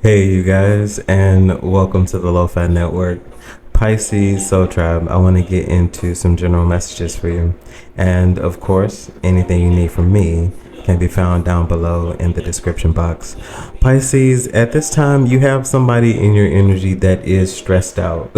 Hey, you guys, and welcome to the Lofi-Network. Pisces Soul Tribe, I want to get into some general messages for you. And of course, anything you need from me can be found down below in the description box. Pisces, at this time, you have somebody in your energy that is stressed out.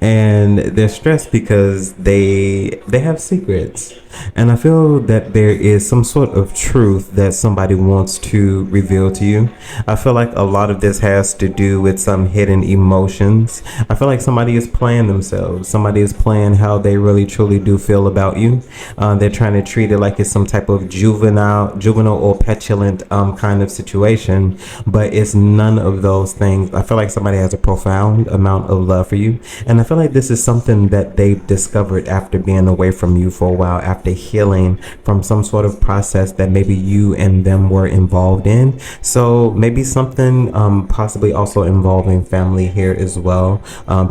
And they're stressed because they have secrets. And I feel that there is some sort of truth that somebody wants to reveal to you. I feel like a lot of this has to do with some hidden emotions. I feel like somebody is playing themselves. Somebody is playing how they really truly do feel about you. They're trying to treat it like it's some type of juvenile or petulant kind of situation, but it's none of those things. I feel like somebody has a profound amount of love for you, and I feel like this is something that they've discovered after being away from you for a while, after healing from some sort of process that maybe you and them were involved in. So maybe something possibly also involving family here as well,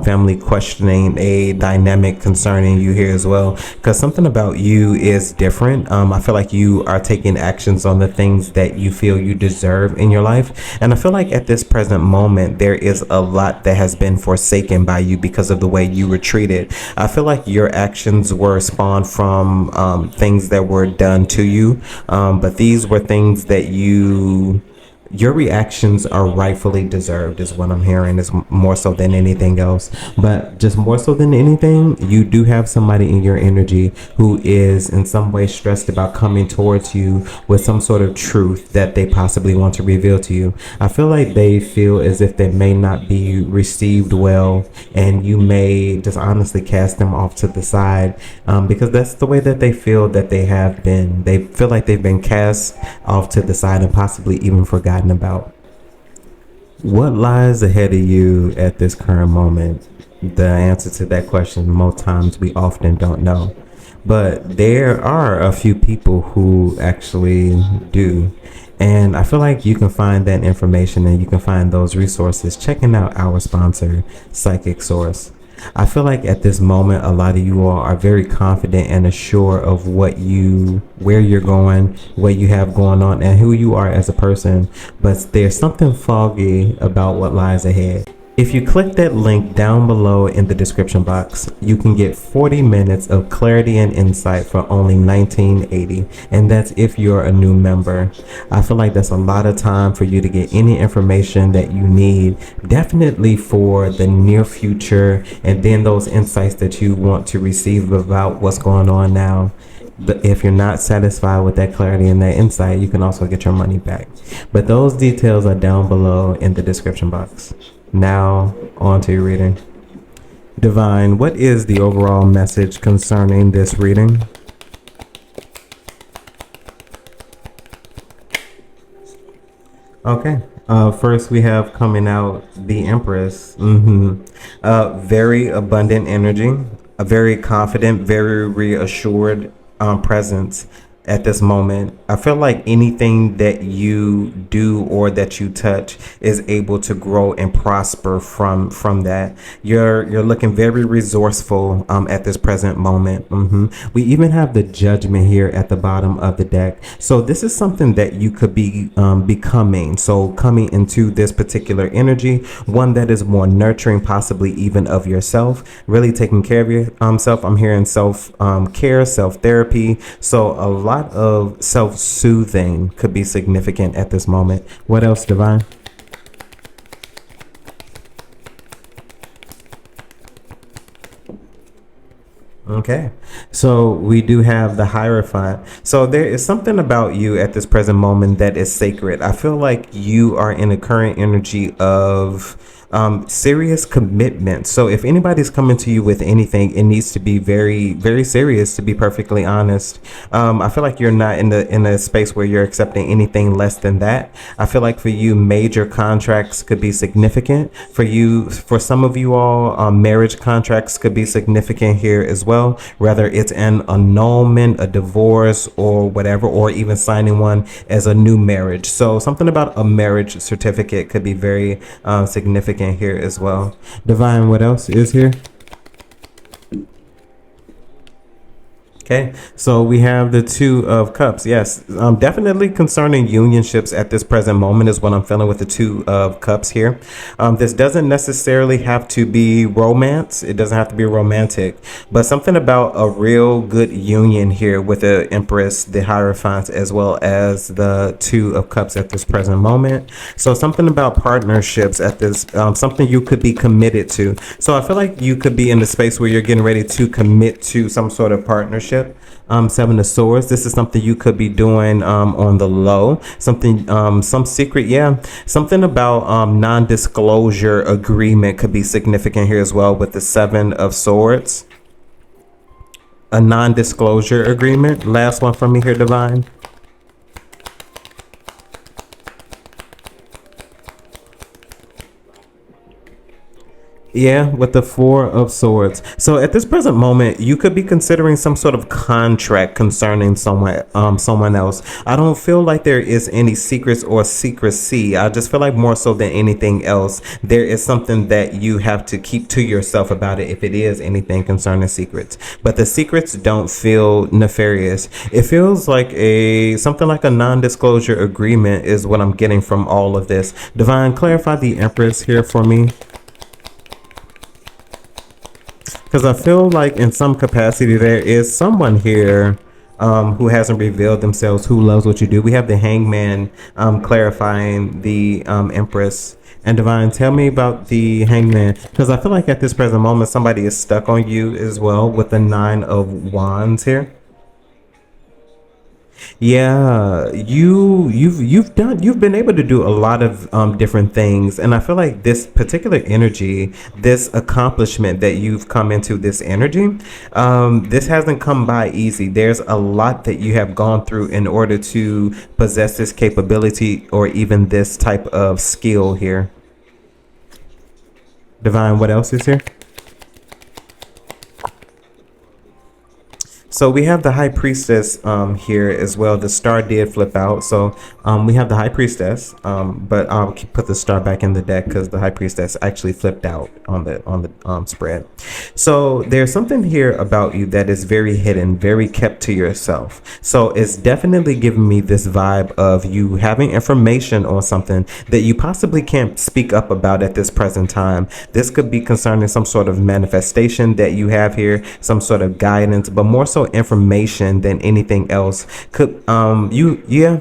family questioning a dynamic concerning you here as well, because something about you is different. I feel like you are taking actions on the things that you feel you deserve in your life, and I feel like at this present moment there is a lot that has been forsaken by you because of the way you were treated. I feel like your actions were spawned from things that were done to you, but these were things that your reactions are rightfully deserved is what I'm hearing, is more so than anything else. But just more so than anything, you do have somebody in your energy who is in some way stressed about coming towards you with some sort of truth that they possibly want to reveal to you. I feel like they feel as if they may not be received well, and you may just honestly cast them off to the side, because that's the way that they feel that they have been. They feel like they've been cast off to the side and possibly even forgotten about. What lies ahead of you at this current moment? The answer to that question, most times we often don't know. But there are a few people who actually do. And I feel like you can find that information and you can find those resources checking out our sponsor, Psychic Source. I feel like at this moment, a lot of you all are very confident and assured of where you're going, what you have going on, and who you are as a person. But there's something foggy about what lies ahead. If you click that link down below in the description box, you can get 40 minutes of clarity and insight for only $19.80, and that's if you're a new member. I feel like that's a lot of time for you to get any information that you need, definitely for the near future, and then those insights that you want to receive about what's going on now. But if you're not satisfied with that clarity and that insight, you can also get your money back. But those details are down below in the description box. Now, on to your reading. Divine, what is the overall message concerning this reading? Okay. First, we have coming out the Empress. Very abundant energy, a very confident, very reassured presence at this moment. I feel like anything that you do or that you touch is able to grow and prosper from that. You're looking very resourceful at this present moment. We even have the Judgment here at the bottom of the deck. So this is something that you could be becoming. So coming into this particular energy, one that is more nurturing, possibly even of yourself, really taking care of yourself. I'm hearing self care, self therapy. So a lot of self-soothing could be significant at this moment. What else, Divine? Okay, so we do have the Hierophant. So there is something about you at this present moment that is sacred. I feel like you are in a current energy of serious commitment. So if anybody's coming to you with anything, it needs to be very, very serious, to be perfectly honest. I feel like you're not in a space where you're accepting anything less than that. I feel like for you, major contracts could be significant. For some of you all, marriage contracts could be significant here as well. Whether it's an annulment, a divorce, or whatever, or even signing one as a new marriage. So something about a marriage certificate could be very significant here as well. Divine, what else is here? Okay, so we have the Two of Cups. Yes, definitely concerning unionships at this present moment is what I'm feeling with the Two of Cups here. This doesn't necessarily have to be romance. It doesn't have to be romantic, but something about a real good union here with the Empress, the Hierophant, as well as the Two of Cups at this present moment. So something about partnerships at this, something you could be committed to. So I feel like you could be in the space where you're getting ready to commit to some sort of partnership. Seven of Swords. This is something you could be doing on the low. Something, some secret, yeah. Something about non-disclosure agreement could be significant here as well with the Seven of Swords. A non-disclosure agreement. Last one from me here, Divine. Yeah, with the Four of Swords. So at this present moment, you could be considering some sort of contract concerning someone else. I don't feel like there is any secrets or secrecy. I just feel like more so than anything else, there is something that you have to keep to yourself about it if it is anything concerning secrets. But the secrets don't feel nefarious. It feels like a something like a non-disclosure agreement is what I'm getting from all of this. Divine, clarify the Empress here for me. Because I feel like in some capacity there is someone here who hasn't revealed themselves, who loves what you do. We have the Hangman clarifying the Empress. And Divine, tell me about the Hangman. Because I feel like at this present moment, somebody is stuck on you as well with the Nine of Wands here. Yeah, you've been able to do a lot of different things, and I feel like this particular energy, this accomplishment that you've come into, this energy, this hasn't come by easy. There's a lot that you have gone through in order to possess this capability or even this type of skill here. Divine, what else is here? So we have the High Priestess here as well. The star did flip out. So we have the High Priestess, but I'll put the star back in the deck because the High Priestess actually flipped out on the spread. So there's something here about you that is very hidden, very kept to yourself. So it's definitely giving me this vibe of you having information on something that you possibly can't speak up about at this present time. This could be concerning some sort of manifestation that you have here, some sort of guidance, but more so information than anything else. Could you yeah,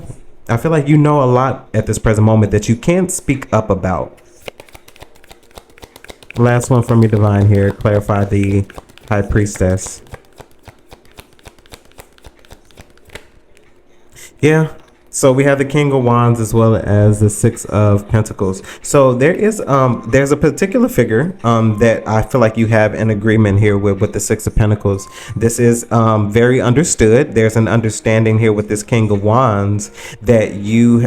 I feel like you know a lot at this present moment that you can't speak up about. Last one from me, Divine, here. Clarify the High Priestess. Yeah. So we have the King of Wands as well as the Six of Pentacles. So there's a particular figure that I feel like you have an agreement here with the Six of Pentacles. This is very understood. There's an understanding here with this King of Wands that you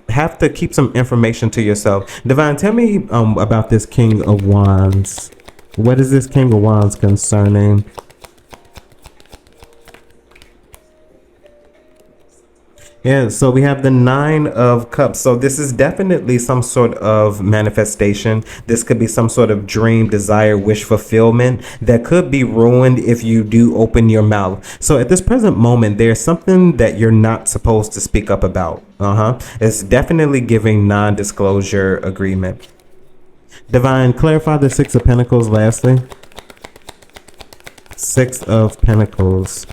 have to keep some information to yourself. Divine, tell me about this King of Wands. What is this King of Wands concerning? Yeah, so we have the Nine of Cups. So this is definitely some sort of manifestation. This could be some sort of dream, desire, wish fulfillment that could be ruined if you do open your mouth. So at this present moment, there's something that you're not supposed to speak up about. It's definitely giving non-disclosure agreement. Divine, clarify the Six of Pentacles lastly. Six of Pentacles.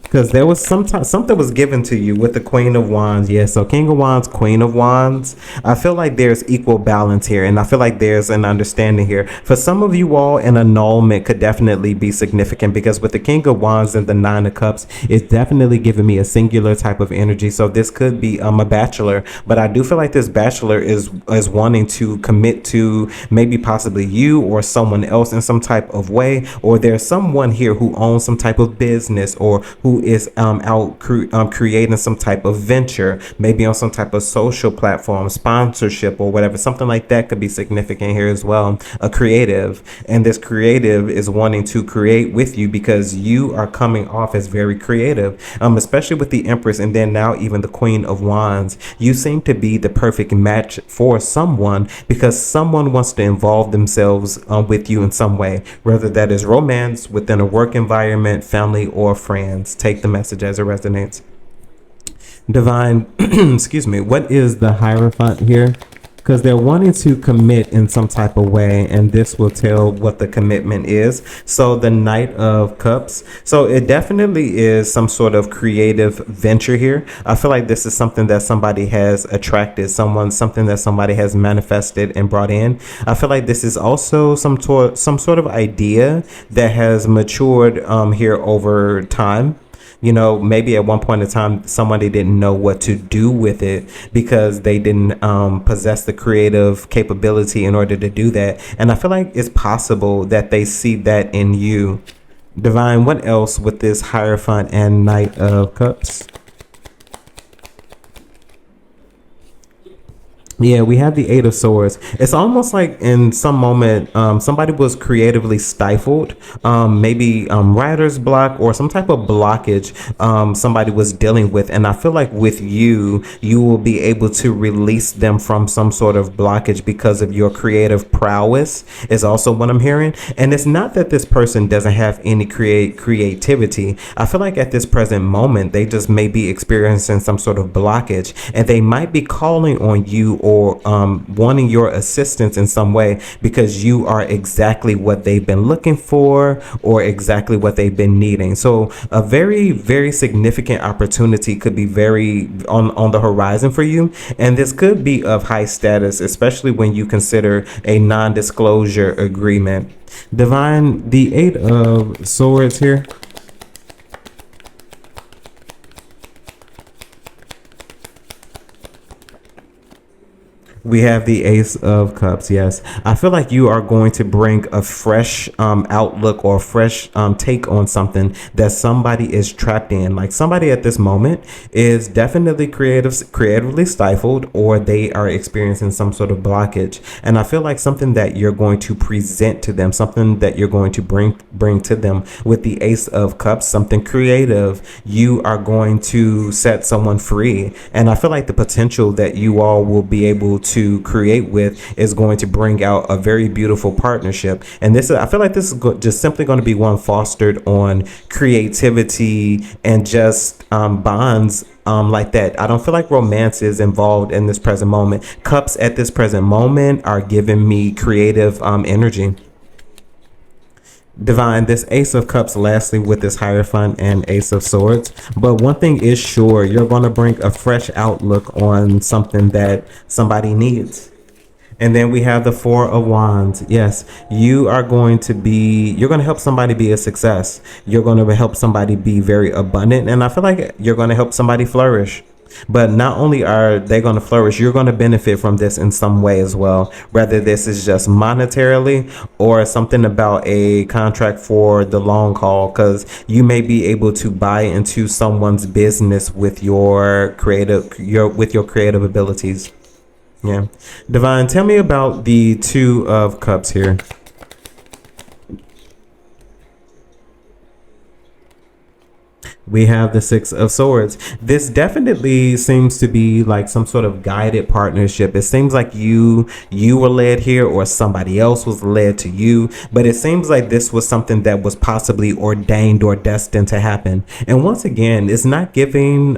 Because there was something was given to you with the Queen of Wands. Yeah, so King of Wands, Queen of Wands. I feel like there's equal balance here, and I feel like there's an understanding here. For some of you all, an annulment could definitely be significant because with the King of Wands and the Nine of Cups, it's definitely giving me a singular type of energy. So this could be a bachelor, but I do feel like this bachelor is wanting to commit to maybe possibly you or someone else in some type of way, or there's someone here who owns some type of business or who who is out creating some type of venture, maybe on some type of social platform, sponsorship or whatever. Something like that could be significant here as well. A creative, and this creative is wanting to create with you because you are coming off as very creative, especially with the Empress and then now even the Queen of Wands. You seem to be the perfect match for someone because someone wants to involve themselves with you in some way, whether that is romance, within a work environment, family, or friends. Take the message as it resonates. Divine, excuse me, what is the Hierophant here? Because they're wanting to commit in some type of way, and this will tell what the commitment is. So the Knight of Cups, so it definitely is some sort of creative venture here. I feel like this is something that somebody has attracted, something that somebody has manifested and brought in. I feel like this is also some sort of idea that has matured here over time. You know, maybe at one point in time, somebody didn't know what to do with it because they didn't possess the creative capability in order to do that. And I feel like it's possible that they see that in you. Divine, what else with this Hierophant and Knight of Cups? Yeah, we have the Eight of Swords. It's almost like in some moment, somebody was creatively stifled, maybe writer's block or some type of blockage somebody was dealing with. And I feel like with you, you will be able to release them from some sort of blockage because of your creative prowess is also what I'm hearing. And it's not that this person doesn't have any creativity. I feel like at this present moment, they just may be experiencing some sort of blockage and they might be calling on you or wanting your assistance in some way because you are exactly what they've been looking for or exactly what they've been needing. So a very, very significant opportunity could be very on the horizon for you. And this could be of high status, especially when you consider a non-disclosure agreement. Divine, the Eight of Swords here. We have the Ace of Cups. Yes, I feel like you are going to bring a fresh outlook or fresh take on something that somebody is trapped in. Like somebody at this moment is definitely creatively stifled, or they are experiencing some sort of blockage. And I feel like something that you're going to present to them, something that you're going to bring to them with the Ace of Cups, something creative. You are going to set someone free, and I feel like the potential that you all will be able to create with is going to bring out a very beautiful partnership. And this, I feel like this is just simply going to be one fostered on creativity and just bonds like that. I don't feel like romance is involved in this present moment. Cups at this present moment are giving me creative energy. Divine, this Ace of Cups, lastly, with this Hierophant and Ace of Swords. But one thing is sure, you're going to bring a fresh outlook on something that somebody needs. And then we have the Four of Wands. Yes, you're going to help somebody be a success. You're going to help somebody be very abundant. And I feel like you're going to help somebody flourish. But not only are they going to flourish, you're going to benefit from this in some way as well. Whether this is just monetarily or something about a contract for the long haul, because you may be able to buy into someone's business with your creative abilities. Yeah. Divine, tell me about the Two of Cups here. We have the Six of Swords. This definitely seems to be like some sort of guided partnership. It seems like you were led here or somebody else was led to you, but it seems like this was something that was possibly ordained or destined to happen. And once again, it's not giving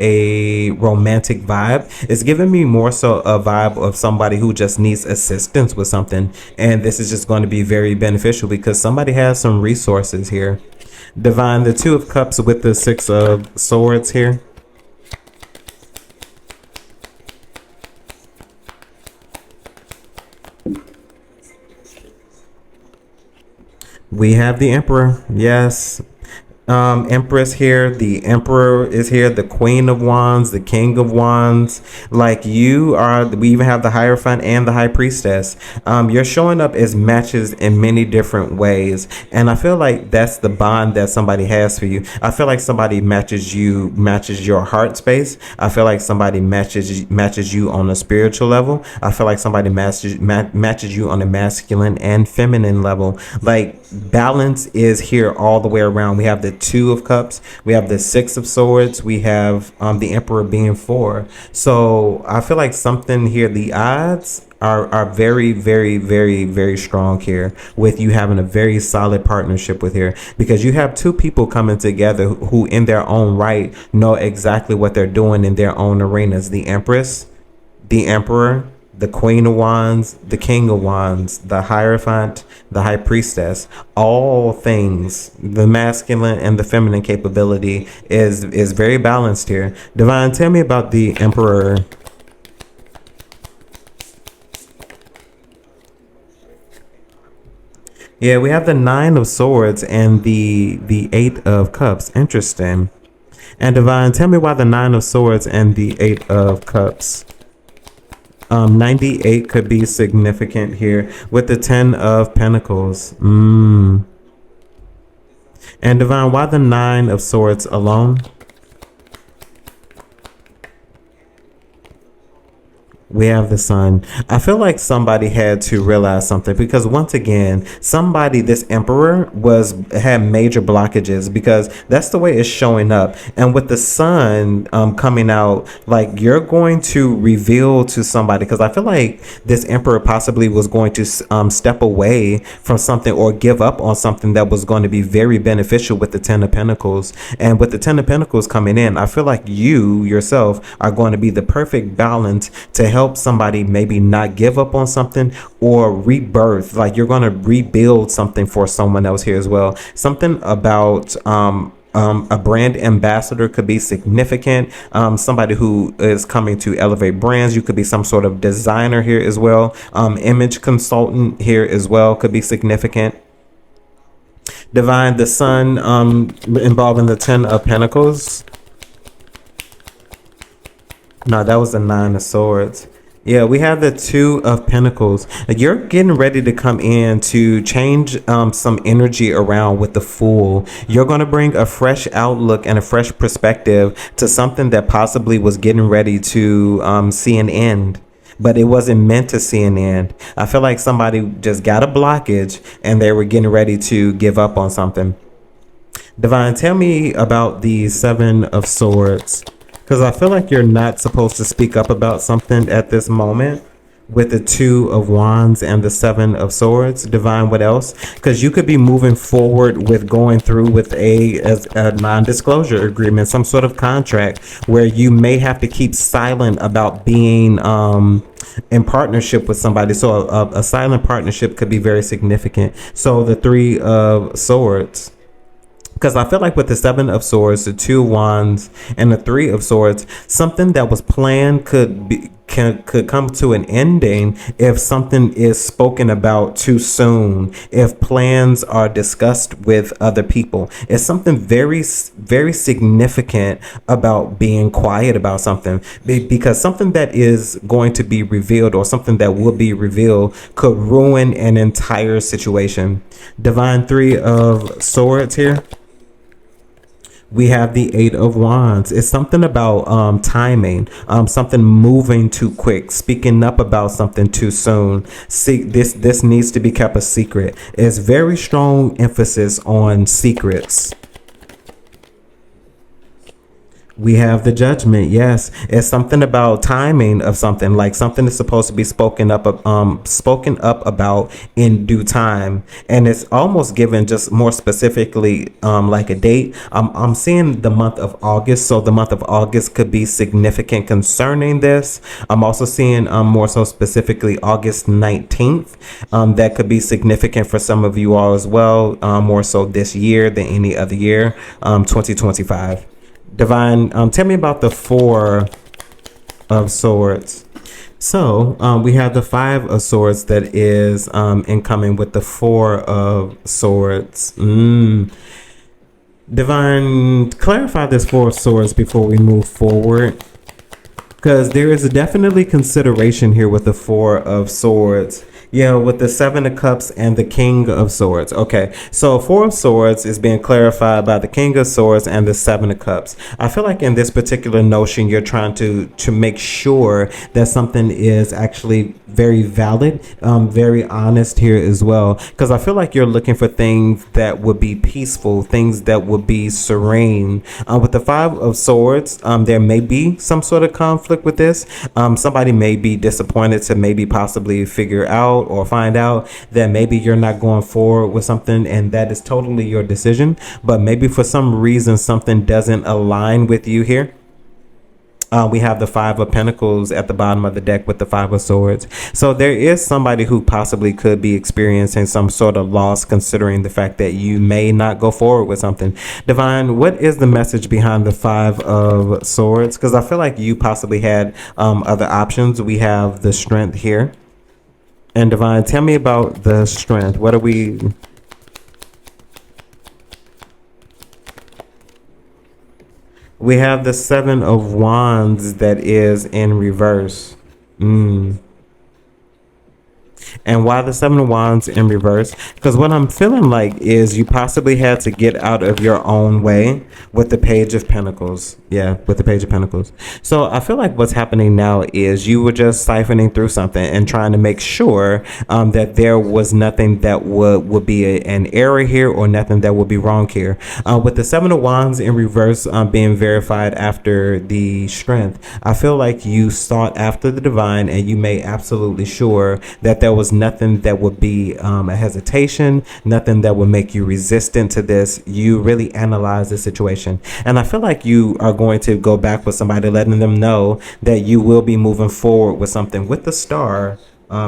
a romantic vibe. It's giving me more so a vibe of somebody who just needs assistance with something. And this is just going to be very beneficial because somebody has some resources here. Divine, the Two of Cups with the Six of Swords here. We have the Emperor. Yes. Empress here, the Emperor is here, the Queen of Wands, the King of Wands. Like you are, we even have the Hierophant and the High Priestess. You're showing up as matches in many different ways, and I feel like that's the bond that somebody has for you. I feel like somebody matches you, matches your heart space. I feel like somebody matches you on a spiritual level. I feel like somebody matches you on a masculine and feminine level. Like balance is here all the way around. We have the Two of Cups, we have the Six of Swords, we have the Emperor being four. So I feel like something here, the odds are very, very, very, very strong here with you having a very solid partnership with here, because you have two people coming together who in their own right know exactly what they're doing in their own arenas. The Empress, the Emperor, the Queen of Wands, the King of Wands, the Hierophant, the High Priestess. All things, the masculine and the feminine capability is very balanced here. Divine, tell me about the Emperor. Yeah, we have the Nine of Swords and the Eight of Cups. Interesting. And Divine, tell me why the Nine of Swords and the Eight of Cups. 98 could be significant here with the 10 of Pentacles. And Divine, why the Nine of Swords alone? We have the Sun. I feel like somebody had to realize something, because once again, somebody, this Emperor had major blockages, because that's the way it's showing up. And with the Sun coming out, like you're going to reveal to somebody, because I feel like this Emperor possibly was going to step away from something or give up on something that was going to be very beneficial with the Ten of Pentacles. And with the Ten of Pentacles coming in, I feel like you yourself are going to be the perfect balance to help somebody maybe not give up on something or rebirth. Like you're going to rebuild something for someone else here as well. Something about a brand ambassador could be significant. Somebody who is coming to elevate brands. You could be some sort of designer here as well. Image consultant here as well could be significant. Divine, the Sun involving the Ten of Pentacles. No, that was the Nine of Swords. Yeah, we have the Two of Pentacles. You're getting ready to come in to change some energy around with the Fool. You're going to bring a fresh outlook and a fresh perspective to something that possibly was getting ready to see an end, but it wasn't meant to see an end. I feel like somebody just got a blockage and they were getting ready to give up on something. Divine, tell me about the Seven of Swords. Because I feel like you're not supposed to speak up about something at this moment with the Two of Wands and the Seven of Swords. Divine, what else? Because you could be moving forward with going through with a non-disclosure agreement, some sort of contract where you may have to keep silent about being in partnership with somebody. So a silent partnership could be very significant. So the Three of Swords. Because I feel like with the Seven of Swords, the Two of Wands, and the Three of Swords, something that was planned could come to an ending if something is spoken about too soon, if plans are discussed with other people. It's something very, very significant about being quiet about something, because something that is going to be revealed or something that will be revealed could ruin an entire situation. Divine, Three of Swords here. We have the Eight of Wands. It's something about timing, something moving too quick, speaking up about something too soon. See, this needs to be kept a secret. It's very strong emphasis on secrets. We have the Judgment. Yes, it's something about timing of something, like something is supposed to be spoken up about in due time, and it's almost given just more specifically like a date. I'm seeing the month of August, so the month of August could be significant concerning this. I'm also seeing more so specifically August 19th. That could be significant for some of you all as well, more so this year than any other year, 2025. Divine, tell me about the Four of Swords. So we have the Five of Swords that is incoming with the Four of Swords. Divine, clarify this Four of Swords before we move forward. Because there is definitely consideration here with the Four of Swords. Yeah, with the Seven of Cups and the King of Swords. Okay, so Four of Swords is being clarified by the King of Swords and the Seven of Cups. I feel like in this particular notion, you're trying to make sure that something is actually very valid, very honest here as well. Because I feel like you're looking for things that would be peaceful, things that would be serene. With the Five of Swords, there may be some sort of conflict with this. Somebody may be disappointed to maybe possibly figure out or find out that maybe you're not going forward with something, and that is totally your decision. But maybe for some reason something doesn't align with you here. We have the Five of Pentacles at the bottom of the deck with the Five of Swords. So there is somebody who possibly could be experiencing some sort of loss, considering the fact that you may not go forward with something. Divine, what is the message behind the Five of Swords? Because I feel like you possibly had other options. We have the Strength here. And Divine, tell me about the Strength. What are we... We have the Seven of Wands that is in reverse. And why the Seven of Wands in reverse? Because what I'm feeling like is you possibly had to get out of your own way with the Page of Pentacles. Yeah, with the Page of Pentacles. So I feel like what's happening now is you were just siphoning through something and trying to make sure that there was nothing that would be an error here, or nothing that would be wrong here. With the Seven of Wands in reverse being verified after the Strength, I feel like you sought after the Divine, and you made absolutely sure that there was nothing that would be a hesitation, nothing that would make you resistant to this. You really analyze the situation, and I feel like you are going to go back with somebody, letting them know that you will be moving forward with something with the Star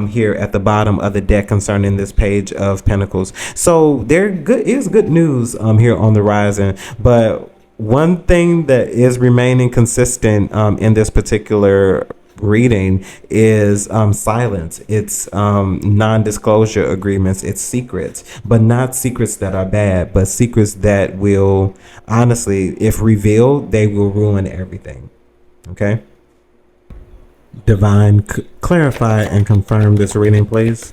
here at the bottom of the deck concerning this Page of Pentacles. So there is good news here on the horizon, but one thing that is remaining consistent in this particular reading is silence. It's non-disclosure agreements. It's secrets, but not secrets that are bad, but secrets that will, honestly, if revealed, they will ruin everything. Okay. Divine, clarify and confirm this reading, please.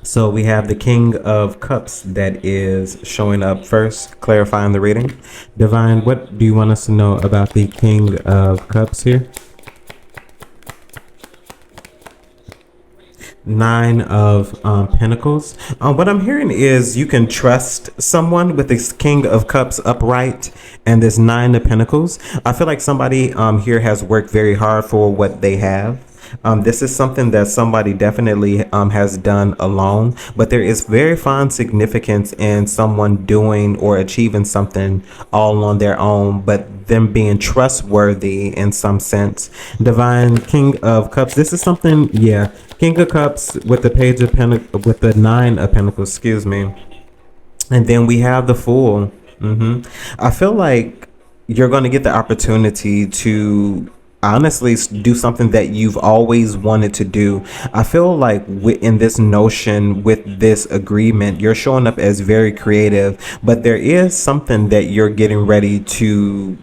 So we have the King of Cups that is showing up first, clarifying the reading. Divine, what do you want us to know about the King of Cups here? Nine of Pentacles. What I'm hearing is you can trust someone with this King of Cups upright and this Nine of Pentacles. I feel like somebody here has worked very hard for what they have. This is something that somebody definitely has done alone, but there is very fine significance in someone doing or achieving something all on their own, but them being trustworthy in some sense. Divine, King of Cups. This is something, yeah. King of Cups with the Page of Pentacles, with the Nine of Pentacles, excuse me. And then we have the Fool. I feel like you're going to get the opportunity to honestly do something that you've always wanted to do. I feel like in this notion, with this agreement, you're showing up as very creative, but there is something that you're getting ready to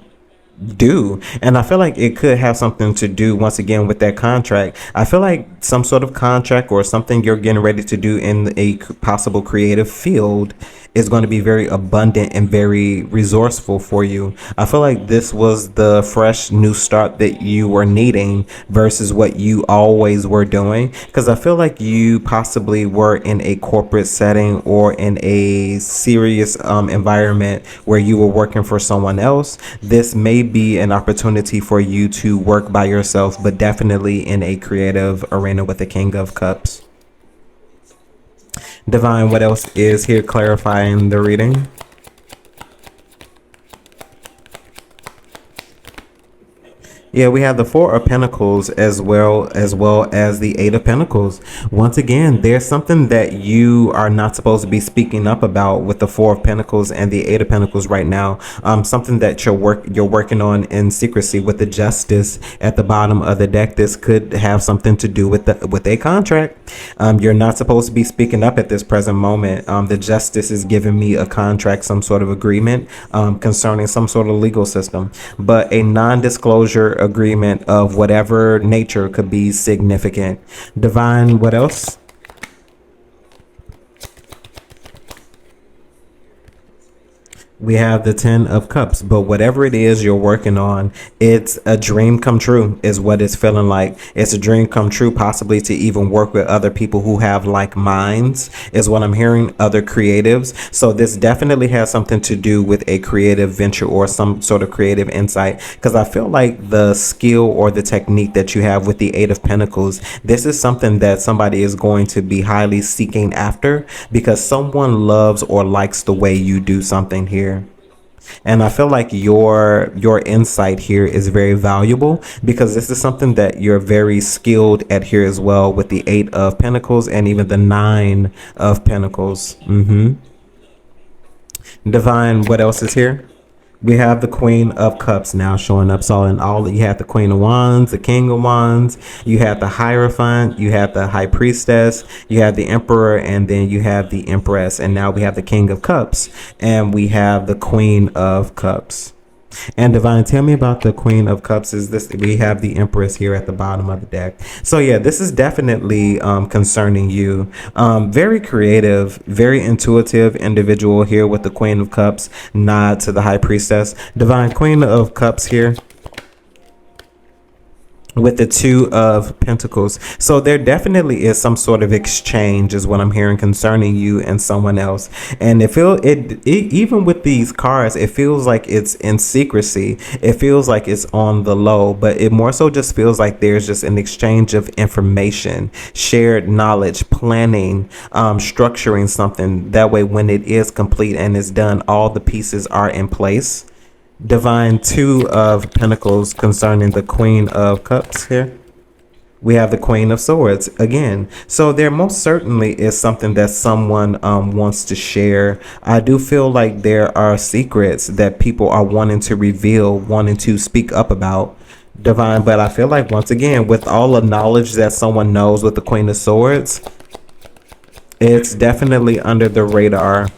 do, and I feel like it could have something to do once again with that contract. I feel like some sort of contract or something you're getting ready to do in a possible creative field is going to be very abundant and very resourceful for you. I feel like this was the fresh new start that you were needing versus what you always were doing, because I feel like you possibly were in a corporate setting or in a serious environment where you were working for someone else. This may be an opportunity for you to work by yourself, but definitely in a creative arena with the King of Cups. Divine, what else is here clarifying the reading? Yeah, we have the Four of Pentacles as well as the Eight of Pentacles. Once again, there's something that you are not supposed to be speaking up about with the Four of Pentacles and the Eight of Pentacles right now. Something that you're working on in secrecy with the Justice at the bottom of the deck. This could have something to do with a contract. You're not supposed to be speaking up at this present moment. The Justice is giving me a contract, some sort of agreement concerning some sort of legal system, but a non-disclosure agreement of whatever nature could be significant. Divine, what else? We have the Ten of Cups, but whatever it is you're working on, it's a dream come true is what it's feeling like. It's a dream come true, possibly to even work with other people who have like minds is what I'm hearing, other creatives. So this definitely has something to do with a creative venture or some sort of creative insight, because I feel like the skill or the technique that you have with the Eight of Pentacles, this is something that somebody is going to be highly seeking after because someone loves or likes the way you do something here. And I feel like your insight here is very valuable because this is something that you're very skilled at here as well with the Eight of Pentacles and even the Nine of Pentacles. Divine, what else is here? We have the Queen of Cups now showing up. So in all, you have the Queen of Wands, the King of Wands, you have the Hierophant, you have the High Priestess, you have the Emperor, and then you have the Empress. And now we have the King of Cups and we have the Queen of Cups. And Divine, tell me about the Queen of Cups. Is this, we have the Empress here at the bottom of the deck. So yeah, this is definitely concerning you. Very creative, very intuitive individual here with the Queen of Cups. Nod to the High Priestess. Divine, Queen of Cups here with the Two of Pentacles. So there definitely is some sort of exchange is what I'm hearing concerning you and someone else. And it even with these cards, it feels like it's in secrecy. It feels like it's on the low, but it more so just feels like there's just an exchange of information, shared knowledge, planning, structuring something. That way, when it is complete and it's done, all the pieces are in place. Divine, Two of Pentacles concerning the Queen of Cups here. We have the Queen of Swords again. So there most certainly is something that someone wants to share. I do feel like there are secrets that people are wanting to reveal, wanting to speak up about. Divine, but I feel like once again, with all the knowledge that someone knows with the Queen of Swords, it's definitely under the radar.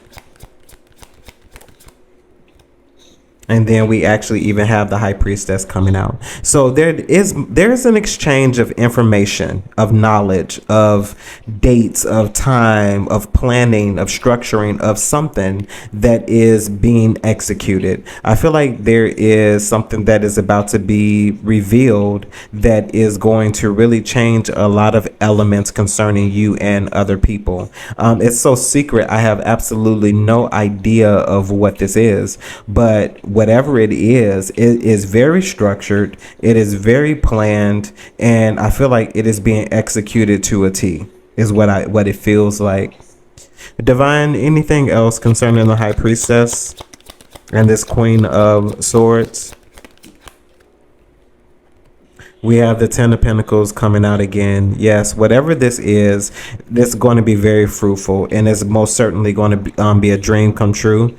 And then we actually even have the High Priestess coming out. So there's an exchange of information, of knowledge, of dates, of time, of planning, of structuring, of something that is being executed. I feel like there is something that is about to be revealed that is going to really change a lot of elements concerning you and other people. It's so secret. I have absolutely no idea of what this is, but whatever it is very structured. It is very planned, and I feel like it is being executed to a T. Is what it feels like. Divine, anything else concerning the High Priestess and this Queen of Swords? We have the Ten of Pentacles coming out again. Yes, whatever this is going to be very fruitful, and it's most certainly going to be a dream come true.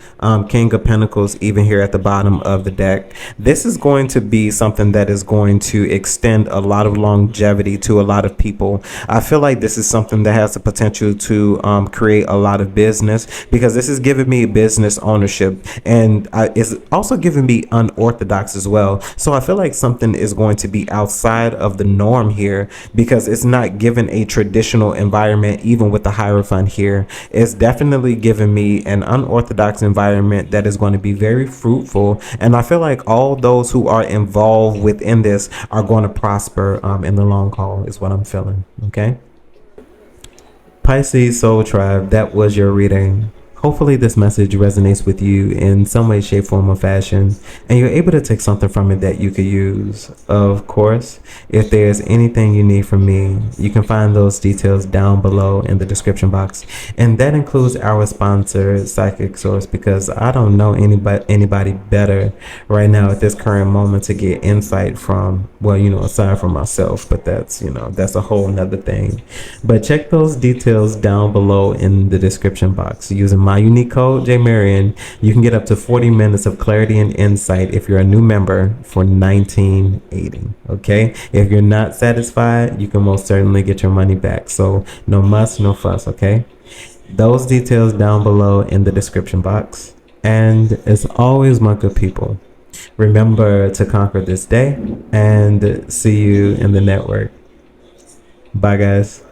King of Pentacles, even here at the bottom of the deck. This is going to be something that is going to extend a lot of longevity to a lot of people. I feel like this is something that has the potential to create a lot of business, because this is giving me business ownership, and it's also giving me unorthodox as well. So I feel like something is going to be outside of the norm here, because it's not given a traditional environment. Even with the Hierophant here, it's definitely giving me an unorthodox environment that is going to be very fruitful, and I feel like all those who are involved within this are going to prosper in the long haul is what I'm feeling. Okay, Pisces Soul Tribe, that was your reading. Hopefully, this message resonates with you in some way, shape, form, or fashion, and you're able to take something from it that you could use. Of course, if there's anything you need from me, you can find those details down below in the description box. And that includes our sponsor, Psychic Source, because I don't know anybody better right now at this current moment to get insight from, well, aside from myself, but that's a whole nother thing. But check those details down below in the description box. Using my unique code, JMarion, you can get up to 40 minutes of clarity and insight if you're a new member for $19.80. Okay? If you're not satisfied, you can most certainly get your money back. So no muss, no fuss, okay? Those details down below in the description box. And as always, my good people, remember to conquer this day and see you in the network. Bye, guys.